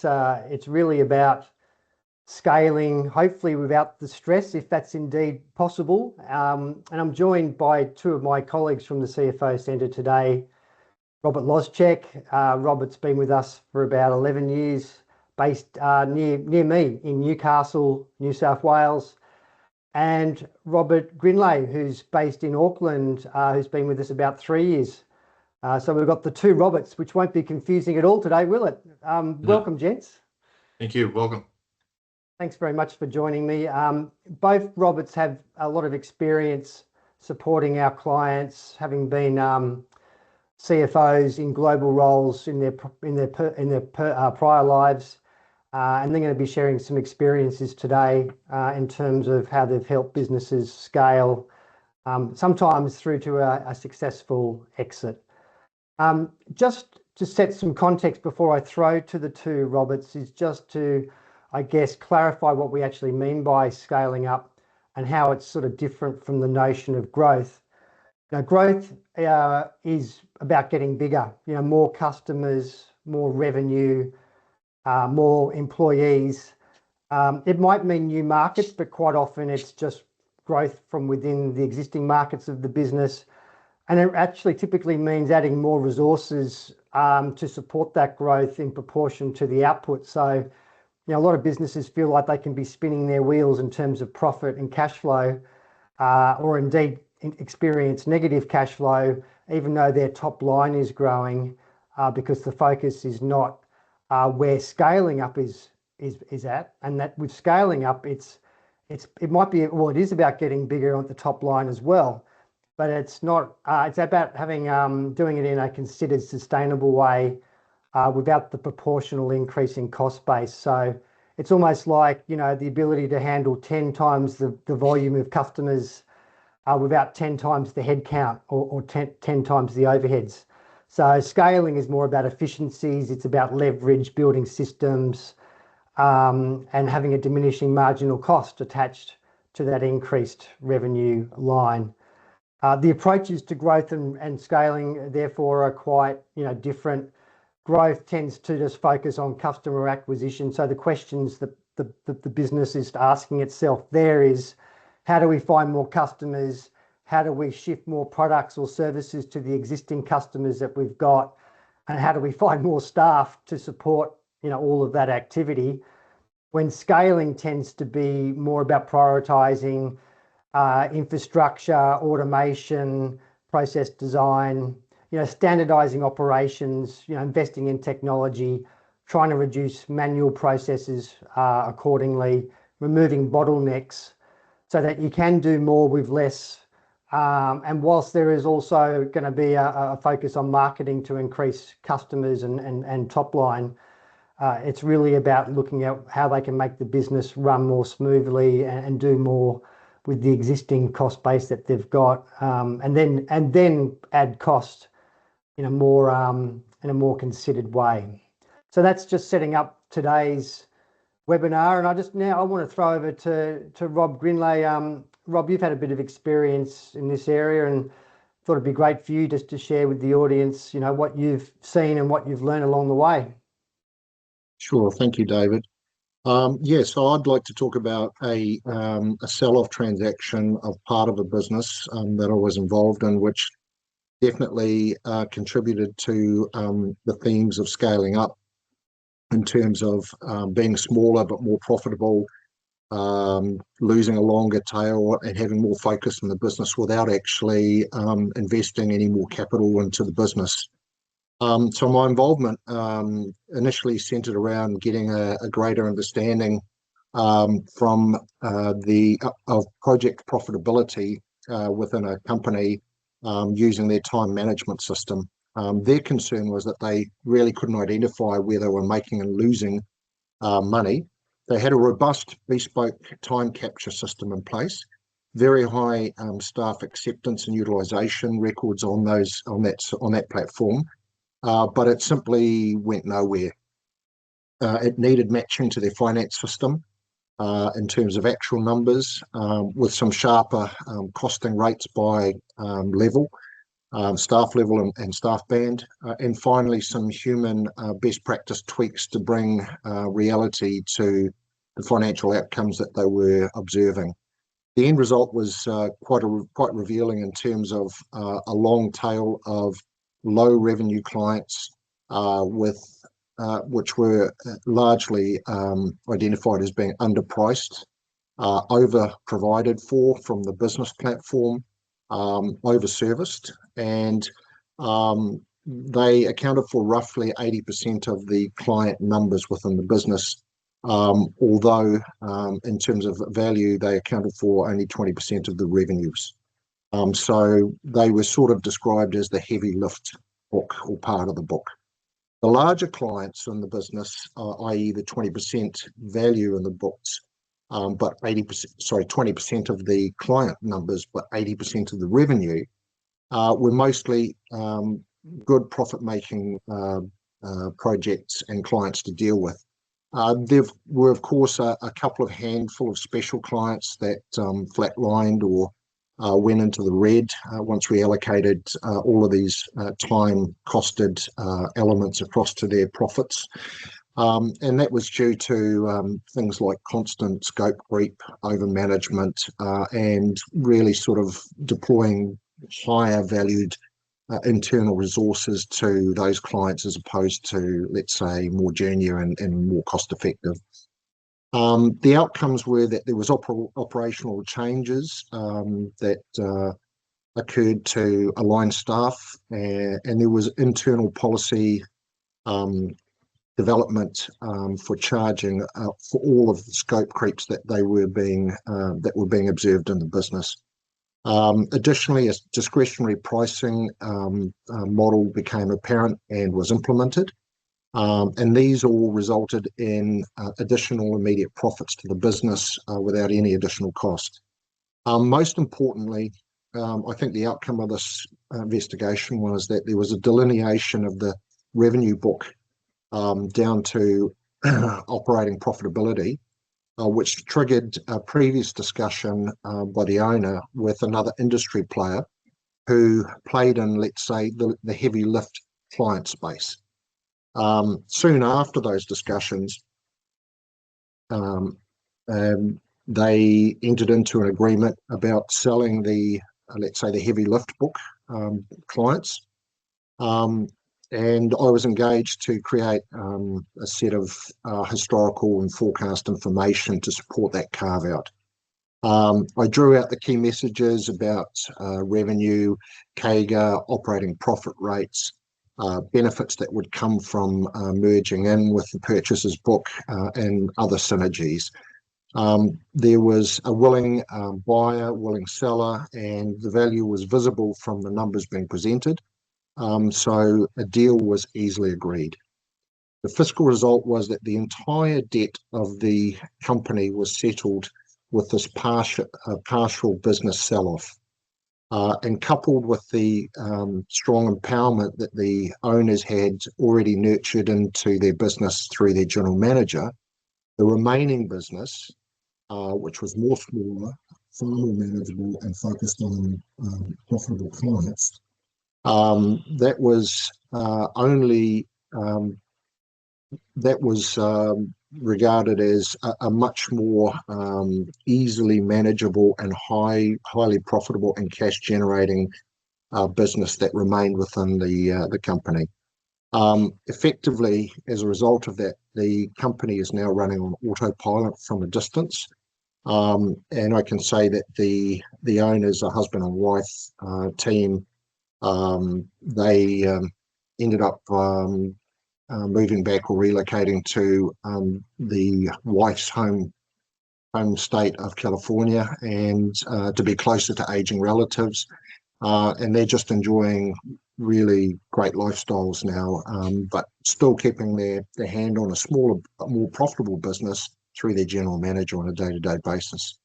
It's really about scaling, hopefully without the stress, if that's indeed possible. And I'm joined by two of my colleagues from the CFO Centre today. Robert Loschek. Robert's been with us for about 11 years, based near me in Newcastle, New South Wales. And Robert Grinley, who's based in Auckland, who's been with us about 3 years. So we've got the two Roberts, which won't be confusing at all today, will it? Welcome, gents. Thank you. Welcome. Thanks very much for joining me. Both Roberts have a lot of experience supporting our clients, having been CFOs in global roles in their prior lives, and they're going to be sharing some experiences today in terms of how they've helped businesses scale, sometimes through to a successful exit. Just to set some context before I throw to the two Roberts is just to, I guess, clarify what we actually mean by scaling up and how it's sort of different from the notion of growth. Now, growth is about getting bigger, more customers, more revenue, more employees. It might mean new markets, but quite often it's just growth from within the existing markets of the business. And it actually typically means adding more resources to support that growth in proportion to the output. So, a lot of businesses feel like they can be spinning their wheels in terms of profit and cash flow, or indeed experience negative cash flow, even though their top line is growing, because the focus is not where scaling up is at. And that with scaling up, it might be, well, it is about getting bigger on the top line as well, but it's not. It's about having doing it in a considered sustainable way, without the proportional increase in cost base. So it's almost like, the ability to handle 10 times the volume of customers without 10 times the headcount or 10 times the overheads. So scaling is more about efficiencies. It's about leverage, building systems, and having a diminishing marginal cost attached to that increased revenue line. The approaches to growth and scaling, therefore, are quite, different. Growth tends to just focus on customer acquisition. So the questions that the business is asking itself there is, how do we find more customers? How do we shift more products or services to the existing customers that we've got? And how do we find more staff to support, all of that activity? When scaling tends to be more about prioritizing infrastructure, automation, process design, standardizing operations, investing in technology, trying to reduce manual processes accordingly, removing bottlenecks so that you can do more with less. And whilst there is also going to be a focus on marketing to increase customers and top line, it's really about looking at how they can make the business run more smoothly and do more with the existing cost base that they've got, and then add cost in a more considered way. So that's just setting up today's webinar. And I want to throw over to Rob Grinley. Rob, you've had a bit of experience in this area, and thought it'd be great for you just to share with the audience, what you've seen and what you've learned along the way. Sure. Thank you, David. So I'd like to talk about a sell-off transaction of part of a business that I was involved in, which definitely contributed to the themes of scaling up in terms of being smaller but more profitable, losing a longer tail and having more focus in the business without actually investing any more capital into the business. So my involvement initially centered around getting a greater understanding of project profitability within a company using their time management system. Their concern was that they really couldn't identify where they were making and losing money. They had a robust bespoke time capture system in place, very high staff acceptance and utilisation records on that platform. But it simply went nowhere. It needed matching to their finance system in terms of actual numbers, with some sharper costing rates by level. staff level and staff band, and finally some human best practice tweaks to bring reality to the financial outcomes that they were observing. The end result was quite revealing in terms of a long tail of low revenue clients which were largely identified as being underpriced, over provided for from the business platform, over-serviced, and they accounted for roughly 80% of the client numbers within the business, although in terms of value, they accounted for only 20% of the revenues. So they were sort of described as the heavy lift book or part of the book. The larger clients in the business, i.e. the 20% value in the books, but 20% of the client numbers, but 80% of the revenue, were mostly good profit-making projects and clients to deal with. There were, of course, a couple of handful of special clients that flatlined or went into the red once we allocated all of these time-costed elements across to their profits. And that was due to things like constant scope creep, over management, and really sort of deploying higher valued internal resources to those clients as opposed to, let's say, more junior and more cost effective. The outcomes were that there was operational changes that occurred to align staff, and there was internal policy development for charging for all of the scope creeps that were being observed in the business. Additionally, a discretionary pricing model became apparent and was implemented, and these all resulted in additional immediate profits to the business without any additional cost. Most importantly, I think the outcome of this investigation was that there was a delineation of the revenue book down to operating profitability, which triggered a previous discussion by the owner with another industry player who played in, let's say, the heavy lift client space. Soon after those discussions, they entered into an agreement about selling the, let's say, the heavy lift book clients. And I was engaged to create a set of historical and forecast information to support that carve out. I drew out the key messages about revenue, CAGR, operating profit rates, benefits that would come from merging in with the purchasers book, and other synergies. There was a willing buyer, willing seller, and the value was visible from the numbers being presented. So a deal was easily agreed. The fiscal result was that the entire debt of the company was settled with this partial business sell-off. And coupled with the strong empowerment that the owners had already nurtured into their business through their general manager, the remaining business, which was more smaller, far more manageable and focused on profitable clients, that was regarded as a much more easily manageable and highly profitable and cash generating business that remained within the company. Effectively, as a result of that, the company is now running on autopilot from a distance. And I can say that the owners, a husband and wife team, they ended up moving back or relocating to the wife's home state of California, and to be closer to aging relatives. And they're just enjoying really great lifestyles now, but still keeping their hand on a smaller, more profitable business through their general manager on a day-to-day basis.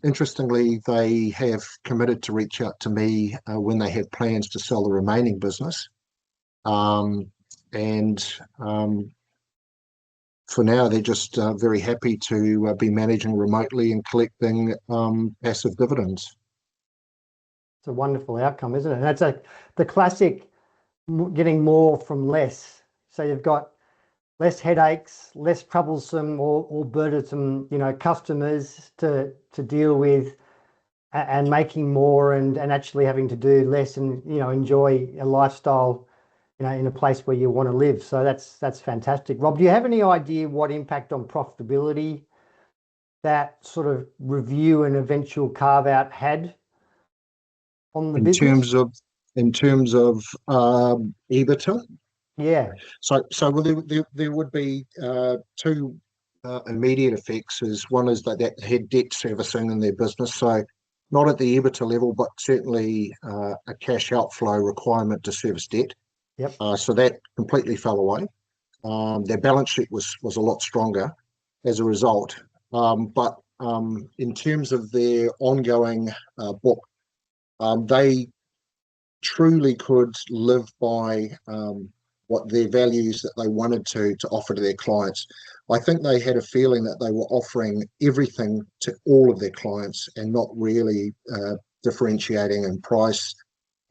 Interestingly, they have committed to reach out to me when they have plans to sell the remaining business. For now, they're just very happy to be managing remotely and collecting passive dividends. It's a wonderful outcome, isn't it? And that's the classic getting more from less. So you've got less headaches, less troublesome or burdensome, customers to deal with, and making more and actually having to do less and, enjoy a lifestyle, in a place where you want to live. So that's fantastic. Rob, do you have any idea what impact on profitability that sort of review and eventual carve out had on the In business? terms of EBITDA. Yeah. Well, there would be two immediate effects. One is that had debt servicing in their business, so not at the EBITDA level, but certainly a cash outflow requirement to service debt. Yep. So that completely fell away. Their balance sheet was a lot stronger as a result. But in terms of their ongoing book, they truly could live by what their values that they wanted to offer to their clients. I think they had a feeling that they were offering everything to all of their clients and not really differentiating in price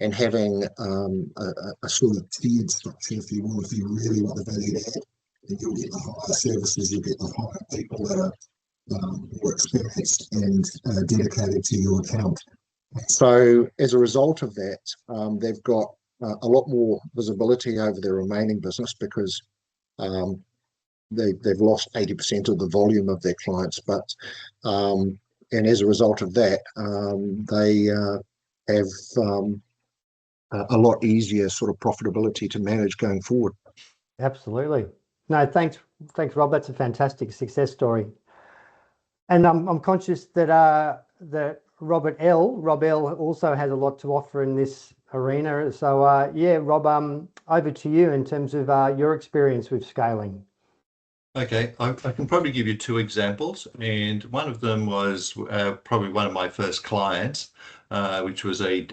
and having a sort of tiered structure, if you will. If you really want the value add, then you'll get the higher services, you'll get the higher people that are more experienced and dedicated to your account. So as a result of that, they've got a lot more visibility over their remaining business because they've lost 80% of the volume of their clients. And as a result of that, they have a lot easier sort of profitability to manage going forward. Absolutely. No, thanks, Rob. That's a fantastic success story. And I'm conscious that Rob L also has a lot to offer in this arena. So yeah, Rob, over to you in terms of your experience with scaling. Okay, I can probably give you two examples, and one of them was probably one of my first clients, which was a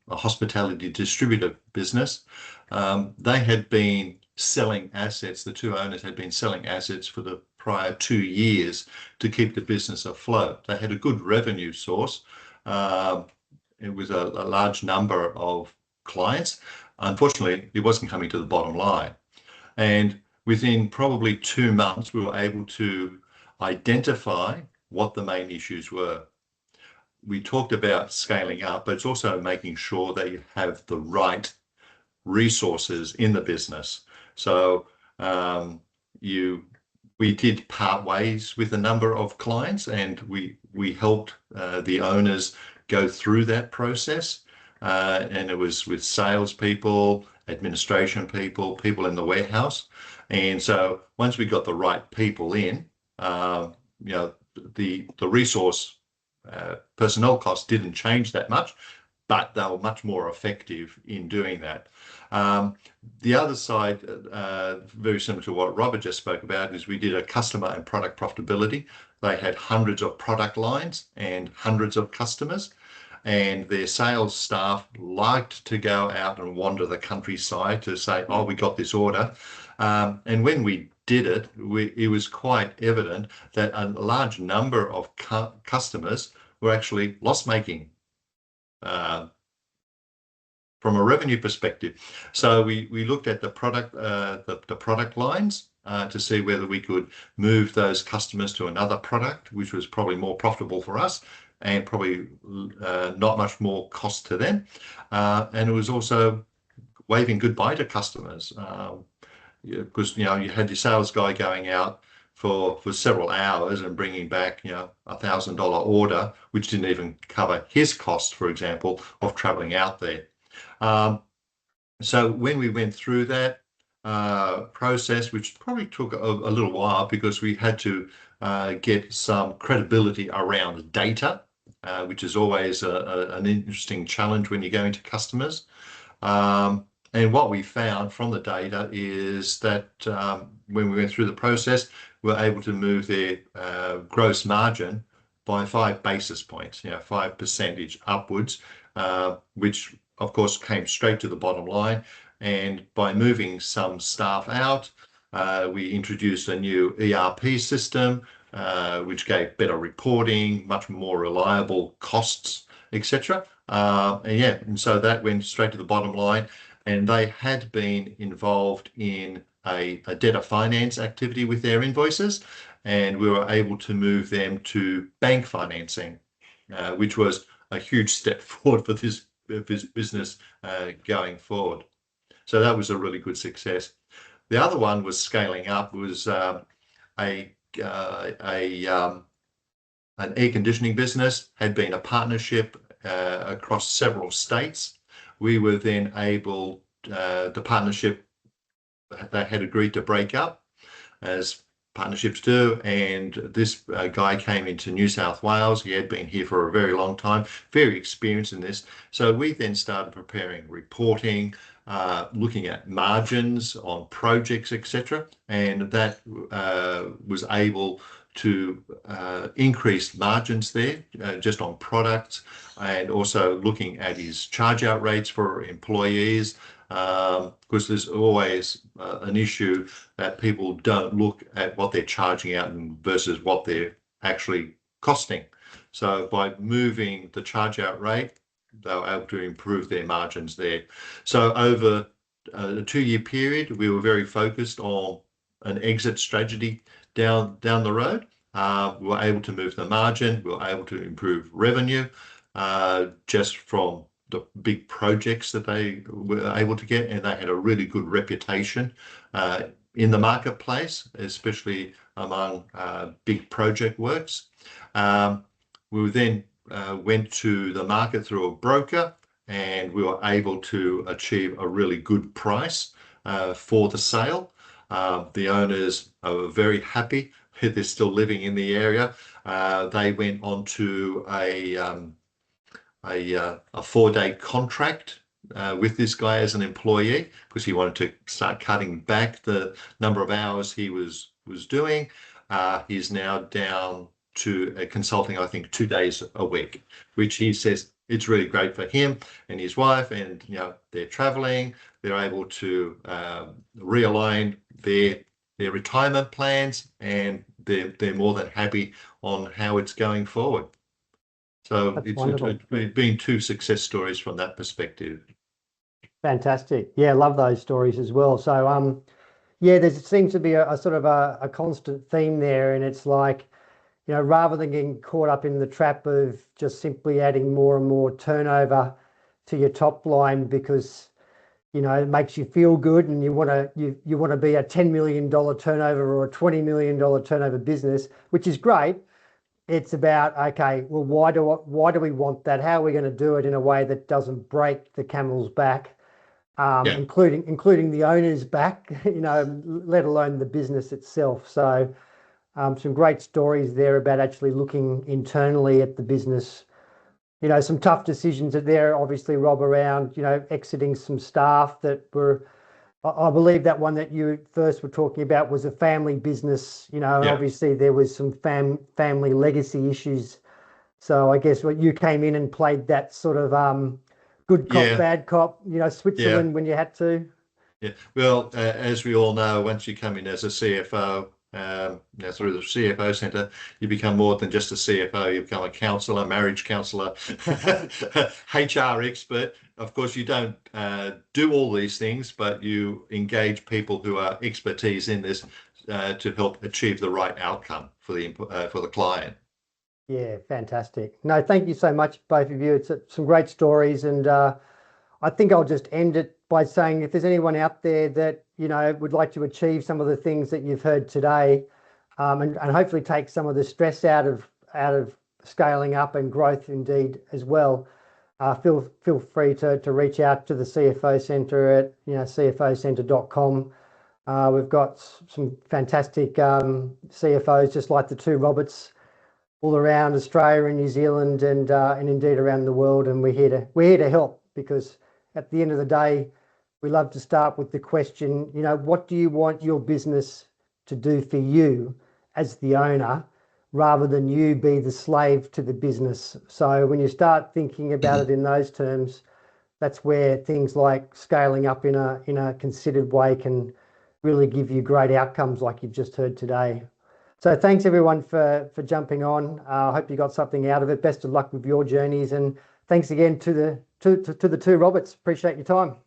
hospitality distributor business. They had been selling assets. The two owners had been selling assets for the prior 2 years to keep the business afloat. They had a good revenue source. It was a large number of clients. Unfortunately, it wasn't coming to the bottom line. And within probably 2 months, we were able to identify what the main issues were. We talked about scaling up, but it's also making sure that you have the right resources in the business. So we did part ways with a number of clients, and we helped the owners go through that process. And it was with salespeople, administration people in the warehouse. And so once we got the right people in, the resource personnel costs didn't change that much, but they were much more effective in doing that. The other side, very similar to what Robert just spoke about, is we did a customer and product profitability. They had hundreds of product lines and hundreds of customers, and their sales staff liked to go out and wander the countryside to say, oh, we got this order. And when we did it, it was quite evident that a large number of customers were actually loss-making from a revenue perspective. So we looked at the product lines to see whether we could move those customers to another product, which was probably more profitable for us and probably not much more cost to them. And it was also waving goodbye to customers because you had your sales guy going out for several hours and bringing back $1,000 order, which didn't even cover his cost, for example, of traveling out there. So when we went through that process, which probably took a little while because we had to get some credibility around data, which is always an interesting challenge when you're going to customers. And what we found from the data is that when we went through the process, we were able to move their gross margin by 5 basis points, 5% upwards, which of course came straight to the bottom line. And by moving some staff out, we introduced a new ERP system, which gave better reporting, much more reliable costs, etc. and so that went straight to the bottom line. And they had been involved in a debtor finance activity with their invoices, and we were able to move them to bank financing, which was a huge step forward for this business going forward. So that was a really good success. The other one was scaling up, was an air conditioning business, had been a partnership across several states. We were then able, the partnership, they had agreed to break up, as partnerships do, and this guy came into New South Wales. He had been here for a very long time, very experienced in this. So we then started preparing reporting, looking at margins on projects, etc., and that was able to increase margins there, just on products, and also looking at his charge out rates for employees, because there's always an issue that people don't look at what they're charging out versus what they're actually costing. So by moving the charge out rate, they were able to improve their margins there. So over a 2-year period, we were very focused on an exit strategy down the road. We were able to move the margin, we were able to improve revenue, just from the big projects that they were able to get, and they had a really good reputation in the marketplace, especially among big project works. We then went to the market through a broker, and we were able to achieve a really good price for the sale. The owners are very happy. They're still living in the area. They went on to a 4-day contract with this guy as an employee, because he wanted to start cutting back the number of hours he was doing. He's now down to consulting, I think, 2 days a week, which he says it's really great for him and his wife, and they're traveling, they're able to realign their retirement plans, and they're more than happy on how it's going forward. So it's been 2 success stories from that perspective. Fantastic. Yeah, love those stories as well. So yeah, there seems to be a sort of a constant theme there, and it's like, rather than getting caught up in the trap of just simply adding more and more turnover to your top line because it makes you feel good, and you want to be a $10 million turnover or a $20 million turnover business, which is great. It's about, okay, well, why do we want that? How are we going to do it in a way that doesn't break the camel's back, including the owner's back, let alone the business itself. So some great stories there about actually looking internally at the business. Some tough decisions are there, obviously, Rob, around, exiting some staff that were, I believe that one that you first were talking about was a family business, and obviously there was some family legacy issues. So I guess you came in and played that sort of good cop, bad cop, Switzerland when you had to. Yeah. Well, as we all know, once you come in as a CFO, through the CFO Centre, you become more than just a CFO. You become a counsellor, marriage counsellor, HR expert. Of course, you don't do all these things, but you engage people who are expertise in this to help achieve the right outcome for the client. Yeah, fantastic. No, thank you so much, both of you. It's some great stories, and I think I'll just end it by saying, if there's anyone out there that would like to achieve some of the things that you've heard today, and hopefully take some of the stress out of scaling up and growth indeed as well, feel free to reach out to the CFO Centre at cfocentre.com. We've got some fantastic CFOs, just like the 2 Roberts, all around Australia and New Zealand, and indeed around the world, and we're here to help, because at the end of the day, we love to start with the question, what do you want your business to do for you as the owner, rather than you be the slave to the business? So when you start thinking about it in those terms, that's where things like scaling up in a considered way can really give you great outcomes like you've just heard today. So thanks everyone for jumping on. I hope you got something out of it. Best of luck with your journeys, and thanks again to the two Roberts. Appreciate your time.